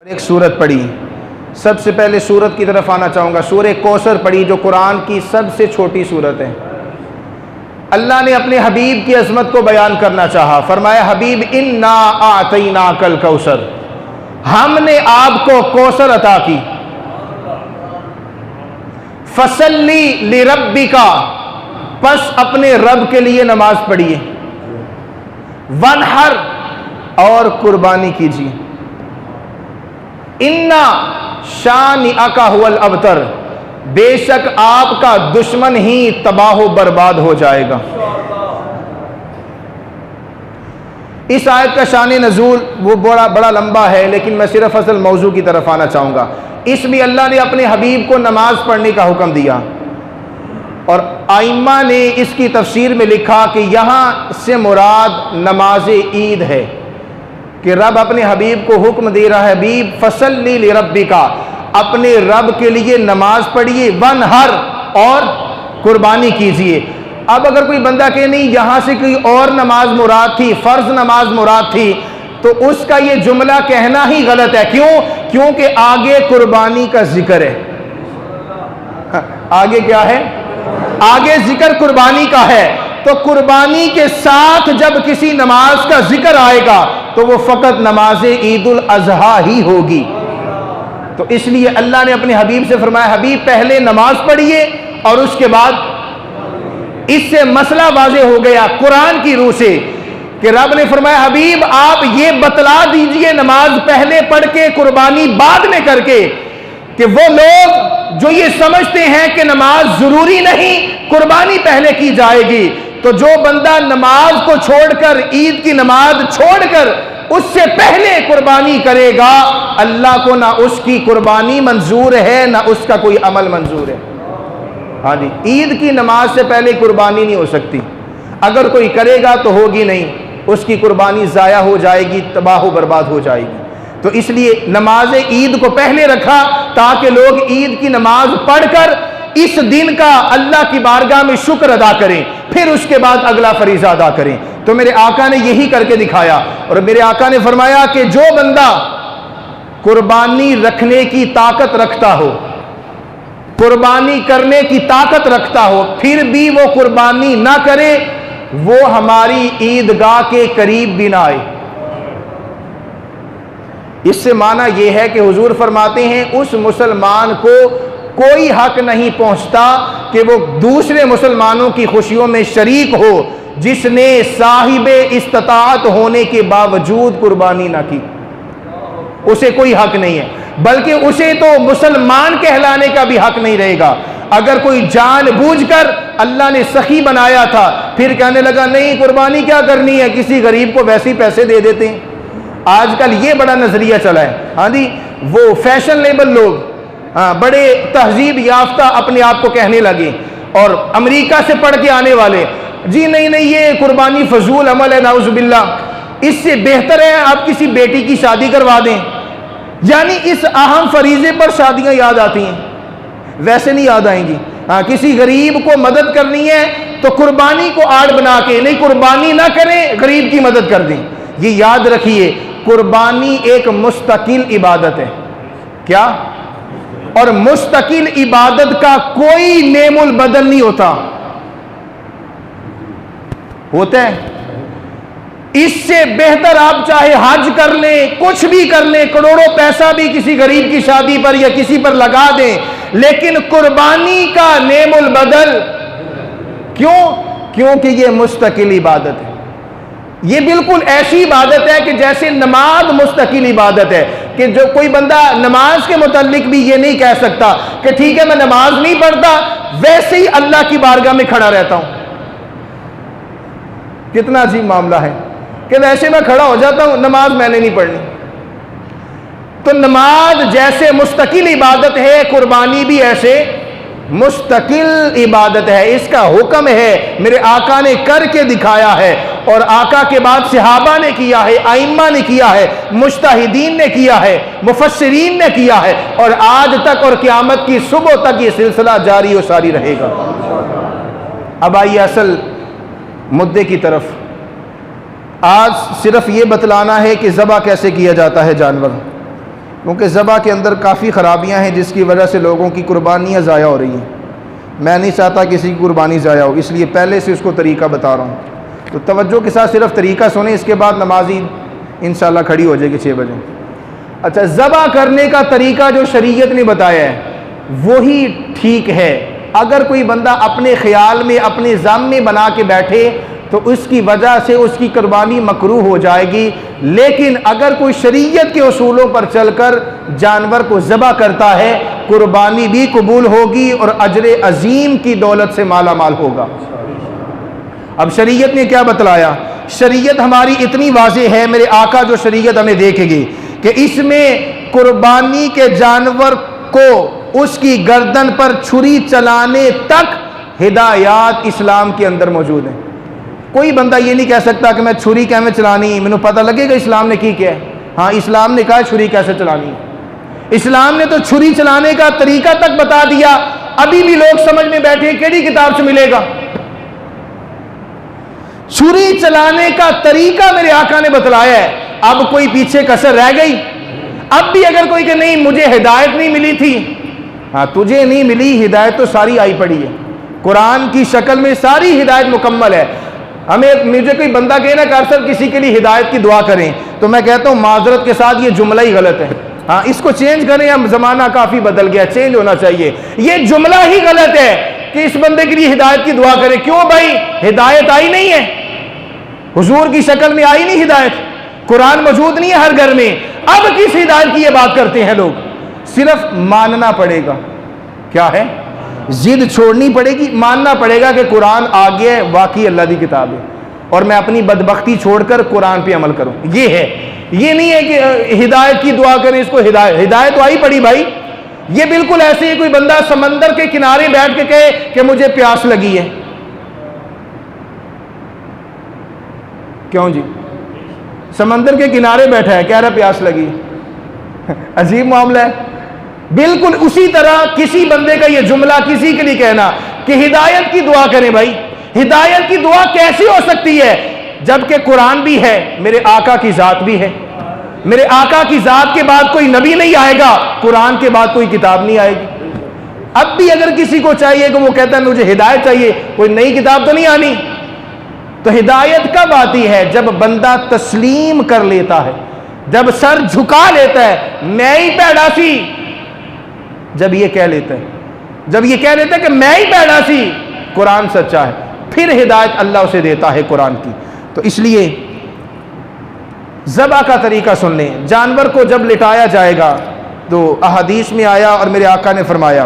एक सूरत पढ़ी। सबसे पहले सूरत की तरफ आना चाहूँगा। सूरह कौसर पढ़ी जो कुरान की सबसे छोटी सूरत है। अल्लाह ने अपने हबीब की अज़मत को बयान करना चाहा, फरमाया हबीब इन्ना आतैनाकल कौसर, हमने आपको कौसर अता की। फसल्ली लिरब्बिका, बस अपने रब के लिए नमाज पढ़िए। वनहर, और कुर्बानी कीजिए। इन्ना शानिअका हुवल अबतर, बेशक आपका दुश्मन ही तबाह बर्बाद हो जाएगा। इस आयत का शान नज़ूल वो बड़ा लंबा है, लेकिन मैं सिर्फ असल मौजू की तरफ आना चाहूँगा। इसमें अल्लाह ने अपने हबीब को नमाज पढ़ने का हुक्म दिया, और आइम्मा ने इसकी तफसीर में लिखा कि यहाँ से मुराद नमाज ईद है, कि रब अपने हबीब को हुक्म दे रहा है, हबीब फसल्ली लिरब्बिका, अपने रब के लिए नमाज पढ़िए। वनहर, और कुर्बानी कीजिए। अब अगर कोई बंदा कहे नहीं यहाँ से कोई और नमाज मुराद थी, फ़र्ज नमाज मुराद थी, तो उसका ये जुमला कहना ही गलत है। क्यों? क्योंकि आगे कुर्बानी का जिक्र है। आगे क्या है? आगे जिक्र कुर्बानी का है। तो कुर्बानी के साथ जब किसी नमाज का जिक्र आएगा तो वो फकत नमाज ईदुल अजहा ही होगी। तो इसलिए अल्लाह ने अपने हबीब से फरमाया हबीब पहले नमाज पढ़िए और उसके बाद। इससे मसला वाज़े हो गया कुरान की रूह से कि रब ने फरमाया हबीब आप ये बतला दीजिए नमाज पहले पढ़ के कुर्बानी बाद में करके, कि वो लोग जो ये समझते हैं कि नमाज जरूरी नहीं, कुर्बानी पहले की जाएगी, तो जो बंदा नमाज को छोड़कर, ईद की नमाज छोड़कर उससे पहले कुर्बानी करेगा, अल्लाह को ना उसकी कुर्बानी मंजूर है ना उसका कोई अमल मंजूर है। हाँ जी, ईद की नमाज से पहले कुर्बानी नहीं हो सकती। अगर कोई करेगा तो होगी नहीं, उसकी कुर्बानी ज़ाया हो जाएगी, तबाह बर्बाद हो जाएगी। तो इसलिए नमाज ईद को पहले रखा ताकि लोग ईद की नमाज पढ़कर इस दिन का अल्लाह की बारगाह में शुक्र अदा करें, फिर उसके बाद अगला फरीज़ा अदा करें। तो मेरे आका ने यही करके दिखाया, और मेरे आका ने फरमाया कि जो बंदा कुर्बानी रखने की ताकत रखता हो, कुर्बानी करने की ताकत रखता हो, फिर भी वो कुर्बानी ना करे, वो हमारी ईदगाह के करीब भी ना आए। इससे माना यह है कि हुजूर फरमाते हैं उस मुसलमान को कोई हक नहीं पहुंचता कि वो दूसरे मुसलमानों की खुशियों में शरीक हो जिसने साहिबे इस्तिताअत होने के बावजूद कुर्बानी ना की। उसे कोई हक नहीं है, बल्कि उसे तो मुसलमान कहलाने का भी हक नहीं रहेगा। अगर कोई जानबूझकर अल्लाह ने सखी बनाया था फिर कहने लगा नहीं कुर्बानी क्या करनी है, किसी गरीब को वैसे ही पैसे दे देते हैं। आजकल ये बड़ा नजरिया चला है। हाँ जी, वो फैशनेबल लोग, हाँ, बड़े तहजीब याफ्ता अपने आप को कहने लगे, और अमेरिका से पढ़ के आने वाले, जी नहीं नहीं ये कुर्बानी फजूल अमल है, नाउजुबिल्लाह, इससे बेहतर है आप किसी बेटी की शादी करवा दें। यानी इस अहम फरीजे पर शादियां याद आती हैं, वैसे नहीं याद आएंगी। हाँ, किसी गरीब को मदद करनी है तो कुर्बानी को आड़ बना के, नहीं कुर्बानी ना करें, गरीब की मदद कर दें। ये याद रखिए, कुर्बानी एक मुस्तकिल इबादत है। क्या? और मुस्तकिल इबादत का कोई नेमुल बदल नहीं होता है। इससे बेहतर आप चाहे हज कर लें, कुछ भी कर लें, करोड़ों पैसा भी किसी गरीब की शादी पर या किसी पर लगा दें, लेकिन कुर्बानी का नेमुल बदल क्यों? क्योंकि ये मुस्तकिल इबादत है। ये बिल्कुल ऐसी इबादत है कि जैसे नमाज मुस्तकिल इबादत है, कि जो कोई बंदा नमाज के मुतालिक भी ये नहीं कह सकता कि ठीक है मैं नमाज नहीं पढ़ता, वैसे ही अल्लाह की बारगाह में खड़ा रहता हूं। कितना अजीब मामला है कि वैसे मैं खड़ा हो जाता हूं, नमाज मैंने नहीं पढ़नी। तो नमाज जैसे मुस्तकिल इबादत है, कुर्बानी भी ऐसे मुस्तकिल इबादत है। इसका हुक्म है, मेरे आका ने करके दिखाया है, और आका के बाद सहाबा ने किया है, आइम्मा ने किया है, मुज्तहिदीन ने किया है, मुफस्सिरीन ने किया है, और आज तक और क़यामत की सुबह तक ये सिलसिला जारी और सारी रहेगा। अब आइए असल मुद्दे की तरफ। आज सिर्फ ये बतलाना है कि ज़बह कैसे किया जाता है जानवर। क्योंकि ज़बा के अंदर काफ़ी ख़राबियाँ हैं जिसकी वजह से लोगों की कुर्बानियाँ ज़ाया हो रही हैं। मैं नहीं चाहता किसी की कुर्बानी ज़ाया हो, इसलिए पहले से उसको तरीका बता रहा हूँ। तो तवज्जो के साथ सिर्फ तरीका सुने, इसके बाद नमाजी इंशाल्लाह खड़ी हो जाएगी 6 बजे। अच्छा, ज़बा करने का तरीका जो शरीयत ने बताया है वही ठीक है। अगर कोई बंदा अपने ख्याल में अपने ज़म में बना के बैठे तो उसकी वजह से उसकी कुर्बानी मकरूह हो जाएगी, लेकिन अगर कोई शरीयत के उसूलों पर चलकर जानवर को ज़बा करता है कुर्बानी भी कबूल होगी और अजर अजीम की दौलत से माला माल होगा। अब शरीयत ने क्या बतलाया? शरीयत हमारी इतनी वाज़ेह है, मेरे आका जो शरीयत हमें देखेगी कि इसमें कुर्बानी के जानवर को उसकी गर्दन पर छुरी चलाने तक हिदायत इस्लाम के अंदर मौजूद है। कोई बंदा ये नहीं कह सकता कि मैं छुरी कैसे चलानी, मैंने पता लगेगा इस्लाम ने की क्या है। हाँ, इस्लाम ने कहा छुरी कैसे चलानी। इस्लाम ने तो छुरी चलाने का तरीका तक बता दिया। अभी भी लोग समझ में बैठे केड़ी किताब से मिलेगा? छुरी चलाने का तरीका मेरे आका ने बतलाया है। अब कोई पीछे कसर रह गई? अब भी अगर कोई कि नहीं मुझे हिदायत नहीं मिली थी, हाँ तुझे नहीं मिली, हिदायत तो सारी आई पड़ी है, कुरान की शक्ल में सारी हिदायत मुकम्मल है। हमें मुझे कोई बंदा कहे ना कि सर किसी के लिए हिदायत की दुआ करें, तो मैं कहता हूँ माजरत के साथ ये जुमला ही गलत है। हाँ, इसको चेंज करें, अब जमाना काफी बदल गया, चेंज होना चाहिए। ये जुमला ही गलत है कि इस बंदे के लिए हिदायत की दुआ करें। क्यों भाई? हिदायत आई नहीं है, हुजूर की शक्ल में आई नहीं हिदायत, कुरान मौजूद नहीं है हर घर में। अब किस हिदायत की ये बात करते हैं लोग? सिर्फ मानना पड़ेगा। क्या है? जिद छोड़नी पड़ेगी, मानना पड़ेगा कि कुरान आगे वाकई अल्लाह की किताब है और मैं अपनी बदबख्ती छोड़कर कुरान पे अमल करूं। ये है, ये नहीं है कि हिदायत की दुआ करें। इसको हिदायत तो आई पड़ी भाई। ये बिल्कुल ऐसे ही कोई बंदा समंदर के किनारे बैठ के कहे कि मुझे प्यास लगी है। क्यों जी? समंदर के किनारे बैठा है, कह रहा प्यास लगी। अजीब मामला है। बिल्कुल उसी तरह किसी बंदे का ये जुमला किसी के लिए कहना कि हिदायत की दुआ करें, भाई हिदायत की दुआ कैसे हो सकती है जबकि कुरान भी है, मेरे आका की जात भी है। मेरे आका की जात के बाद कोई नबी नहीं आएगा, कुरान के बाद कोई किताब नहीं आएगी। अब भी अगर किसी को चाहिए कि वो कहता है मुझे हिदायत चाहिए, कोई नई किताब तो नहीं आनी। तो हिदायत कब आती है? जब बंदा तस्लीम कर लेता है, जब सर झुका लेता है, मैं ही पैदा सी, जब ये कह लेता है, जब ये कह लेता है कि मैं ही पैदा सी, कुरान सच्चा है, फिर हिदायत अल्लाह उसे देता है कुरान की। तो इसलिए ज़बा का तरीका सुन लें। जानवर को जब लिटाया जाएगा तो अहदीस में आया और मेरे आका ने फरमाया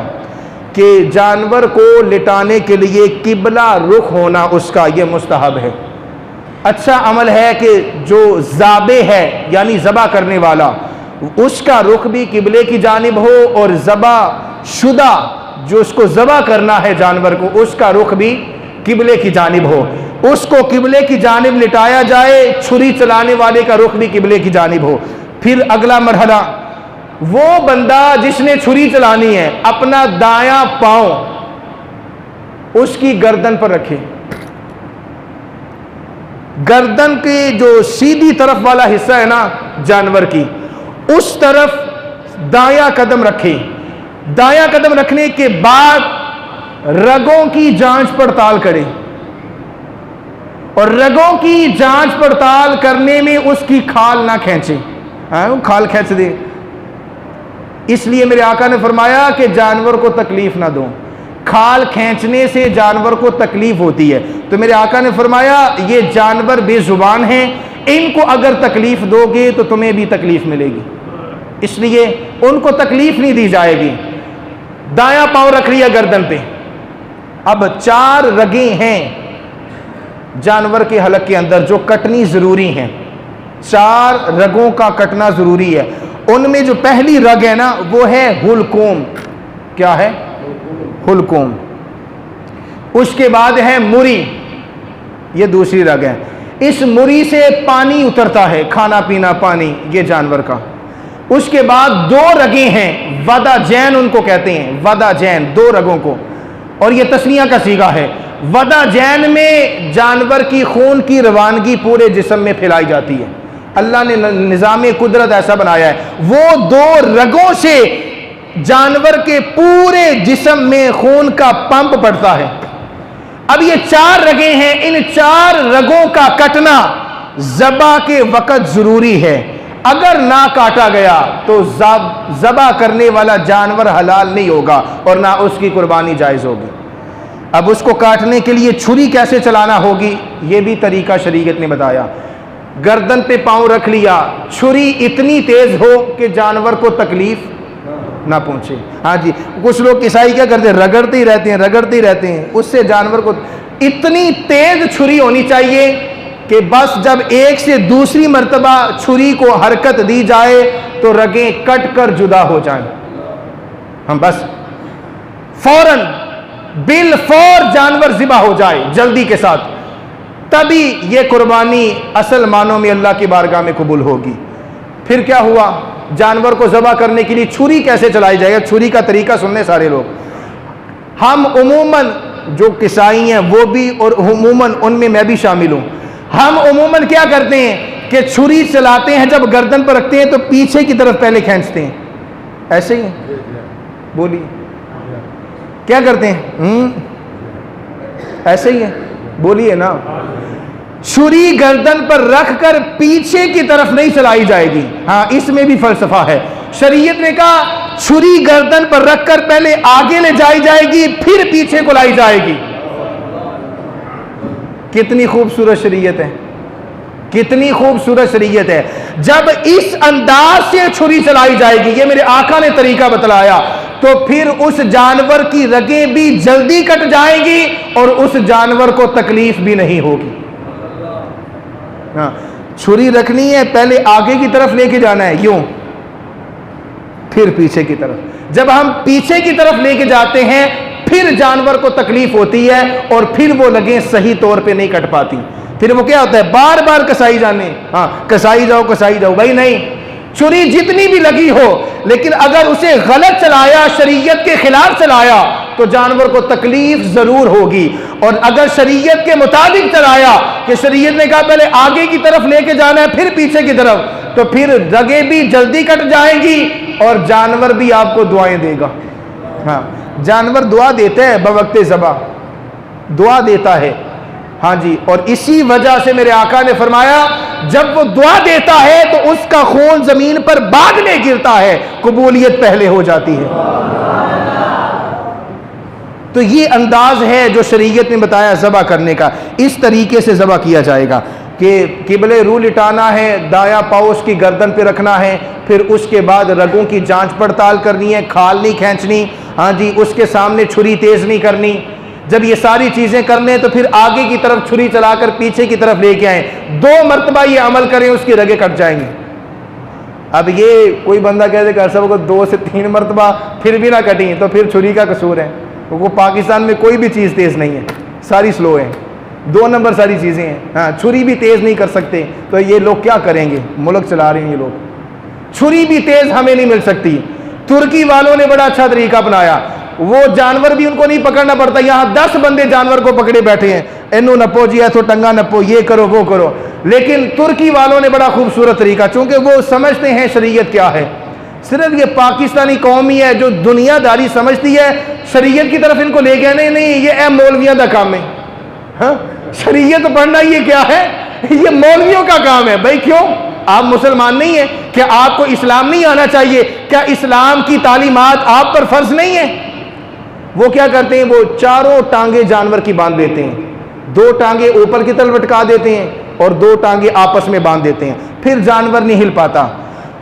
कि जानवर को लिटाने के लिए किबला रुख होना उसका ये मुस्तहब है। अच्छा अमल है कि जो ज़ाबे है यानी ज़बा करने वाला, उसका रुख भी किबले की जानिब हो और ज़बा शुदा जो उसको ज़बा करना है जानवर को, उसका रुख भी किबले की जानिब हो। उसको किबले की जानिब लिटाया जाए, छुरी चलाने वाले का रुख भी किबले की जानिब हो। फिर अगला मरहला, वो बंदा जिसने छुरी चलानी है अपना दायां पांव उसकी गर्दन पर रखे, गर्दन के जो सीधी तरफ वाला हिस्सा है ना जानवर की, उस तरफ दायां कदम रखे। दायां कदम रखने के बाद रगों की जांच पड़ताल करें और रगों की जांच पड़ताल करने में उसकी खाल ना खींचे। वो खाल खींच दे, इसलिए मेरे आका ने फरमाया कि जानवर को तकलीफ ना दो। खाल खींचने से जानवर को तकलीफ होती है, तो मेरे आका ने फरमाया ये जानवर बेजुबान हैं, इनको अगर तकलीफ दोगे तो तुम्हें भी तकलीफ मिलेगी, इसलिए उनको तकलीफ नहीं दी जाएगी। दायां पांव रख लिया गर्दन पे। अब 4 रगें हैं जानवर के हलक के अंदर जो कटनी जरूरी हैं। 4 रगों का कटना जरूरी है। उनमें जो पहली रग है ना वो है हुलकूम। क्या है? हुलकूम। उसके बाद है मुरी, ये दूसरी रग है। इस मुरी से पानी उतरता है, खाना पीना पानी ये जानवर का। उसके बाद 2 रगें हैं, वदा जैन उनको कहते हैं, वदा जैन, 2 रगों को, और ये तस्निया का सीगा है। वदा जैन में जानवर की खून की रवानगी पूरे जिस्म में फैलाई जाती है। अल्लाह ने निज़ाम कुदरत ऐसा बनाया है, वो दो रगों से जानवर के पूरे जिस्म में खून का पंप पड़ता है। अब ये 4 रगें हैं, इन 4 रगों का कटना ज़बा के वक़्त ज़रूरी है। अगर ना काटा गया तो ज़बा करने वाला जानवर हलाल नहीं होगा और ना उसकी कुर्बानी जायज़ होगी। अब उसको काटने के लिए छुरी कैसे चलाना होगी, ये भी तरीका शरीयत ने बताया। गर्दन पे पांव रख लिया, छुरी इतनी तेज हो कि जानवर को तकलीफ ना पहुंचे। हाँ जी, कुछ लोग किसाई क्या करते हैं, रगड़ते ही रहते हैं, उससे जानवर को इतनी तेज छुरी होनी चाहिए कि बस जब एक से दूसरी मर्तबा छुरी को हरकत दी जाए तो रगें कट कर जुदा हो जाएं। हम बस फौरन बिलफौर जानवर ज़िबा हो जाए जल्दी के साथ, तभी ये कुर्बानी असल मानों में अल्लाह की बारगाह में कबूल होगी। फिर क्या हुआ, जानवर को ज़बा करने के लिए छुरी कैसे चलाई जाएगा, छुरी का तरीका सुनने सारे लोग। हम उमूमन जो किसाई हैं वो भी, और उमूमन उनमें मैं भी शामिल हूं, हम उमूमन क्या करते हैं कि छुरी चलाते हैं, जब गर्दन पर रखते हैं तो पीछे की तरफ पहले खींचते हैं। ऐसे ही बोलिए, क्या करते हैं? ऐसे ही है, बोलिए ना। छुरी गर्दन पर रखकर पीछे की तरफ नहीं चलाई जाएगी। हाँ, इसमें भी फलसफा है। शरीयत ने कहा छुरी गर्दन पर रखकर पहले आगे ले जाई जाएगी, फिर पीछे को लाई जाएगी। कितनी खूबसूरत शरीयत है, कितनी खूबसूरत शरीयत है। जब इस अंदाज से छुरी चलाई जाएगी, ये मेरे आका ने तरीका बतलाया, तो फिर उस जानवर की रगें भी जल्दी कट जाएंगी और उस जानवर को तकलीफ भी नहीं होगी। हाँ, छुरी रखनी है, पहले आगे की तरफ लेके जाना है यूं, फिर पीछे की तरफ। जब हम पीछे की तरफ लेके जाते हैं फिर जानवर को तकलीफ होती है और फिर वो लगें सही तौर पे नहीं कट पाती। फिर वो क्या होता है, बार बार कसाई जाने, हाँ कसाई जाओ भाई नहीं। छुरी जितनी भी लगी हो, लेकिन अगर उसे गलत चलाया, शरीयत के खिलाफ चलाया, तो जानवर को तकलीफ जरूर होगी। और अगर शरीयत के मुताबिक चलाया कि शरीयत ने कहा पहले आगे की तरफ लेके जाना है फिर पीछे की तरफ, तो फिर रगें भी जल्दी कट जाएंगी और जानवर भी आपको दुआएं देगा। हाँ, जानवर दुआ देता है, बवक्ते ज़बा दुआ देता है। हाँ जी, और इसी वजह से मेरे आका ने फरमाया जब वो दुआ देता है तो उसका खून जमीन पर बाद में गिरता है, कबूलियत पहले हो जाती है। तो ये अंदाज है जो शरीयत ने बताया ज़बा करने का। इस तरीके से ज़बा किया जाएगा कि किबले रू लिटाना है, दाया पाँव उसकी गर्दन पे रखना है, फिर उसके बाद रगों की जांच पड़ताल करनी है, खाल नहीं खींचनी, हाँ जी, उसके सामने छुरी तेज़ नहीं करनी। जब ये सारी चीज़ें करने तो फिर आगे की तरफ छुरी चलाकर पीछे की तरफ लेके आए, 2 मरतबा ये अमल करें, उसकी रगें कट जाएंगी। अब ये कोई बंदा कहते कर सब को 2 से 3 मरतबा फिर भी ना कटी तो फिर छुरी का कसूर है। वो पाकिस्तान में कोई भी चीज़ तेज़ नहीं है, सारी स्लो है, 2 नंबर सारी चीज़ें हैं। हाँ, छुरी भी तेज़ नहीं कर सकते तो ये लोग क्या करेंगे, मुल्क चला रहे हैं ये लोग। छुरी भी तेज़ हमें नहीं मिल सकती। तुर्की वालों ने बड़ा अच्छा तरीका अपनाया, वो जानवर भी उनको नहीं पकड़ना पड़ता। यहाँ 10 बंदे जानवर को पकड़े बैठे हैं, इन्नो नपो जी, ऐसो टंगा नपो, ये करो वो करो। लेकिन तुर्की वालों ने बड़ा खूबसूरत तरीका, चूंकि वो समझते हैं शरीयत क्या है। सिर्फ ये पाकिस्तानी कौम ही है जो दुनियादारी समझती है, शरीयत की तरफ इनको ले गया नहीं, ये मौलवियों का काम है। हाँ, शरीयत पढ़ना ये क्या है, ये मौलवियों का काम है। भाई क्यों, आप मुसलमान नहीं है क्या? आपको इस्लाम नहीं आना चाहिए क्या? इस्लाम की तालीमात आप पर फर्ज नहीं है? वो क्या करते हैं, वो चारों टांगे जानवर की बांध देते हैं, 2 टांगे ऊपर की तरफ लटका देते हैं और 2 टांगे आपस में बांध देते हैं, फिर जानवर नहीं हिल पाता।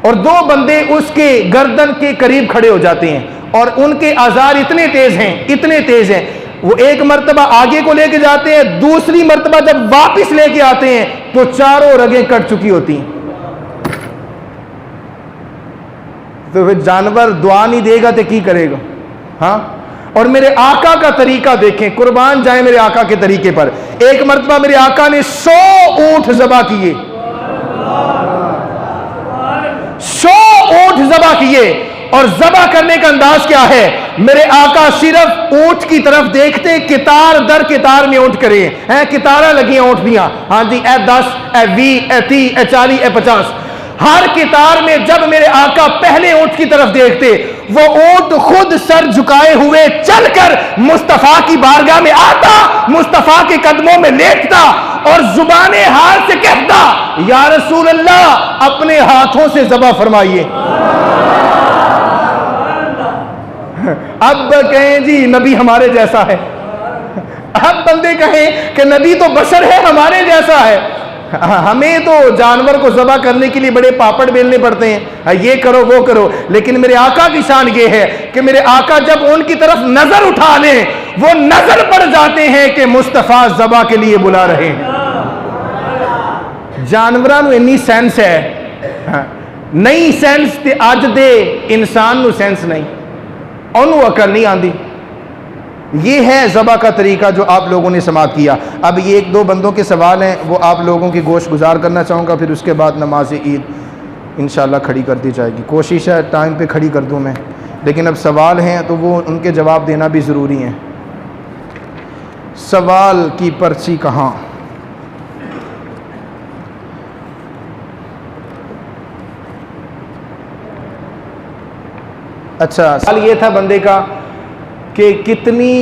और 2 बंदे उसके गर्दन के करीब खड़े हो जाते हैं और उनके औजार इतने तेज हैं, वो एक मर्तबा आगे को लेके जाते हैं, दूसरी मर्तबा जब वापस लेके आते हैं तो चारों रगें कट चुकी होती हैं। तो फिर जानवर दुआ नहीं देगा तो की करेगा? हाँ, और मेरे आका का तरीका देखें, कुर्बान जाए मेरे आका के तरीके पर। एक मर्तबा मेरे आका ने 100 ऊंट ज़बा किए, 100 ऊंट ज़बा किए और ज़बह करने का अंदाज क्या है? मेरे आका सिर्फ ऊंट की तरफ देखते, कितार दर कितार में ऊंट करे हैं, कितारा लगी हैं ऊंट दियां, हाँ जी, ए 10 ए 20 ए 30 ए 40 ए 50, हर कितार में जब मेरे आका पहले ऊंट की तरफ देखते, वो ऊंट खुद सर झुकाए हुए चलकर मुस्तफा की बारगाह में आता, मुस्तफा के कदमों में लेटता और जुबाने हाल से कहता, या रसूल अल्लाह, अपने हाथों से ज़बह फरमाइए। अब कहें जी नबी हमारे जैसा है, अब बंदे कहें कि नबी तो बशर है, हमारे जैसा है। हमें तो जानवर को ज़बह करने के लिए बड़े पापड़ बेलने पड़ते हैं, ये करो वो करो, लेकिन मेरे आका की शान ये है कि मेरे आका जब उनकी तरफ नजर उठा लें, वो नजर पड़ जाते हैं कि मुस्तफा ज़बह के लिए बुला रहे हैं। जानवरां नूं इन्नी सेंस है, नहीं सेंस ते अज दे इंसान नूं सेंस नहीं, उन्होंने अकल नहीं आती। ये है ज़बह का तरीका जो आप लोगों ने समाअत किया। अब ये एक दो बंदों के सवाल हैं, वो आप लोगों की गोश गुजार करना चाहूँगा, फिर उसके बाद नमाज ईद इंशाल्लाह खड़ी कर दी जाएगी। कोशिश है टाइम पे खड़ी कर दूँ मैं, लेकिन अब सवाल हैं तो वो उनके जवाब देना भी ज़रूरी है। सवाल की पर्ची कहाँ? अच्छा, सवाल ये था बंदे का कि कितनी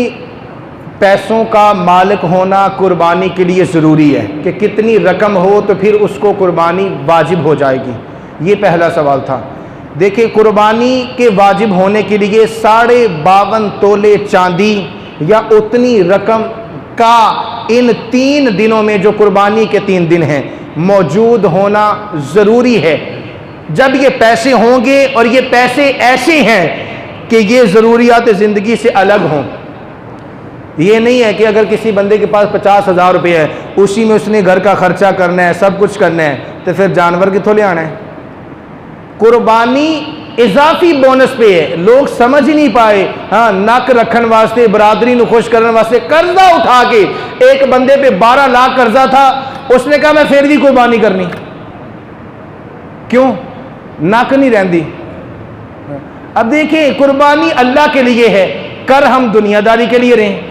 पैसों का मालिक होना कुर्बानी के लिए ज़रूरी है, कि कितनी रकम हो तो फिर उसको कुर्बानी वाजिब हो जाएगी। ये पहला सवाल था। देखिए, कुर्बानी के वाजिब होने के लिए 52.5 तोले चांदी या उतनी रकम का इन 3 दिनों में, जो कुर्बानी के 3 दिन हैं, मौजूद होना ज़रूरी है। जब ये पैसे होंगे और ये पैसे ऐसे हैं कि ये ज़रूरियात ज़िंदगी से अलग हों, ये नहीं है कि अगर किसी बंदे के पास 50,000 रुपये है, उसी में उसने घर का खर्चा करना है, सब कुछ करना है, तो फिर जानवर कितों ले आना है? कुर्बानी इजाफी बोनस पे है, लोग समझ ही नहीं पाए। हाँ, नक रखन वास्ते, बरादरी को खुश करने वास्ते कर्जा उठा के, एक बंदे पे 12 लाख कर्जा था, उसने कहा मैं फिर भी कुर्बानी करनी। क्यों? नक नहीं रहती। अब देखिए, कुर्बानी अल्लाह के लिए है, कर हम दुनियादारी के लिए रहें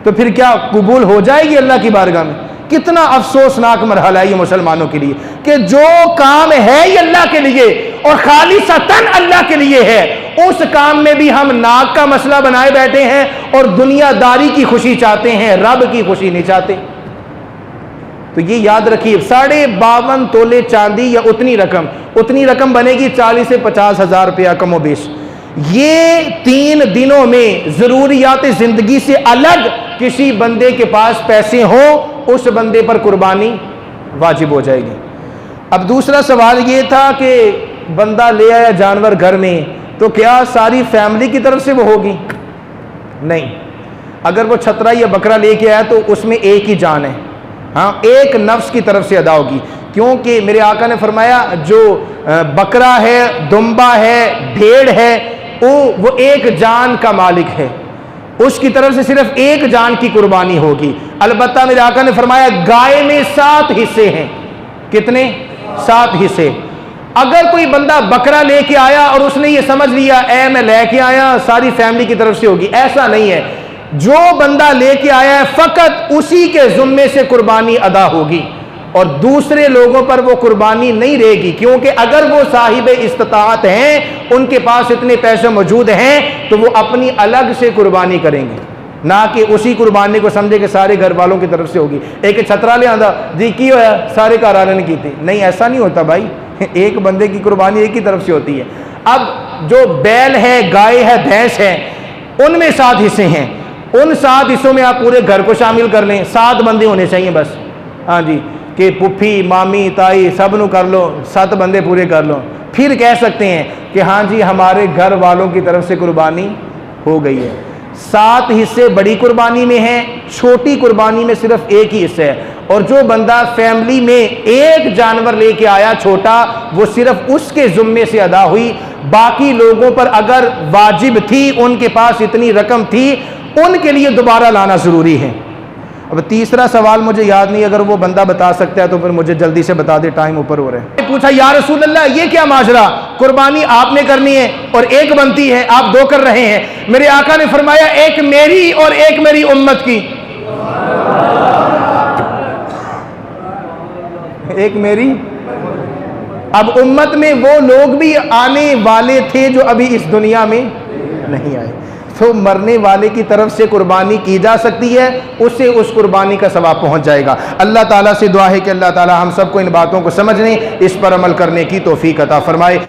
तो फिर क्या कबूल हो जाएगी अल्लाह की बारगाह में? कितना अफसोसनाक मरहला है ये मुसलमानों के लिए कि जो काम है ये अल्लाह के लिए और खालिसतन अल्लाह के लिए है, उस काम में भी हम नाक का मसला बनाए बैठे हैं और दुनियादारी की खुशी चाहते हैं, रब की खुशी नहीं चाहते। तो ये याद रखिए, 52.5 तोले चांदी या उतनी रकम बनेगी 40 से 50 हज़ार रुपया कमो बेश। ये 3 दिनों में ज़रूरियात ज़िंदगी से अलग किसी बंदे के पास पैसे हो, उस बंदे पर कुर्बानी वाजिब हो जाएगी। अब दूसरा सवाल ये था कि बंदा ले आया जानवर घर में, तो क्या सारी फैमिली की तरफ से वो होगी? नहीं। अगर वो छतरा या बकरा लेके आया तो उसमें एक ही जान है, हाँ, एक नफ्स की तरफ से अदा होगी, क्योंकि मेरे आका ने फरमाया जो बकरा है, दुम्बा है, भेड़ है, वो एक जान का मालिक है, उसकी तरफ से सिर्फ एक जान की कुर्बानी होगी। अलबत्ता मेरे आका ने फरमाया गाय में 7 हिस्से हैं। कितने? 7 हिस्से। अगर कोई बंदा बकरा लेके आया और उसने ये समझ लिया ऐ मैं लेके आया सारी फैमिली की तरफ से होगी, ऐसा नहीं है। जो बंदा लेके आया है फकत उसी के जुम्मे से कुर्बानी अदा होगी और दूसरे लोगों पर वो कुर्बानी नहीं रहेगी, क्योंकि अगर वो साहिब इस्तिताअत हैं, उनके पास इतने पैसे मौजूद हैं, तो वो अपनी अलग से कुर्बानी करेंगे, ना कि उसी कुर्बानी को समझे कि सारे घर वालों की तरफ से होगी। एक छतरा ले आंदा जी की होया सारे घर वालों ने की थी, नहीं, ऐसा नहीं होता भाई। एक बंदे की कुर्बानी एक ही तरफ से होती है। अब जो बैल है, गाय है, भैंस है, उनमें 7 हिस्से हैं। उन 7 हिस्सों में आप पूरे घर को शामिल कर लें, 7 बंदे होने चाहिए बस, हाँ जी, कि पुप्पी मामी ताई सब नु कर लो, 7 बंदे पूरे कर लो, फिर कह सकते हैं कि हाँ जी हमारे घर वालों की तरफ से कुर्बानी हो गई है। 7 हिस्से बड़ी कुर्बानी में हैं, छोटी कुर्बानी में सिर्फ एक ही हिस्सा है। और जो बंदा फैमिली में एक जानवर लेके आया छोटा, वो सिर्फ उसके जुम्मे से अदा हुई, बाकी लोगों पर अगर वाजिब थी, उनके पास इतनी रकम थी, उनके लिए दोबारा लाना जरूरी है। अब तीसरा सवाल मुझे याद नहीं, अगर वो बंदा बता सकता है तो फिर मुझे जल्दी से बता दे, टाइम ऊपर हो रहा है। पूछा या रसूल अल्लाह ये क्या माजरा, कुर्बानी आपने करनी है और एक बनती है, आप दो कर रहे हैं। मेरे आका ने फरमाया एक मेरी और एक मेरी उम्मत की। एक मेरी, अब उम्मत में वो लोग भी आने वाले थे जो अभी इस दुनिया में नहीं आए, तो मरने वाले की तरफ से कुर्बानी की जा सकती है, उससे उस कुर्बानी का सवाब पहुंच जाएगा। अल्लाह ताला से दुआ है कि अल्लाह ताला हम सबको इन बातों को समझने, इस पर अमल करने की तौफीक अता फरमाए।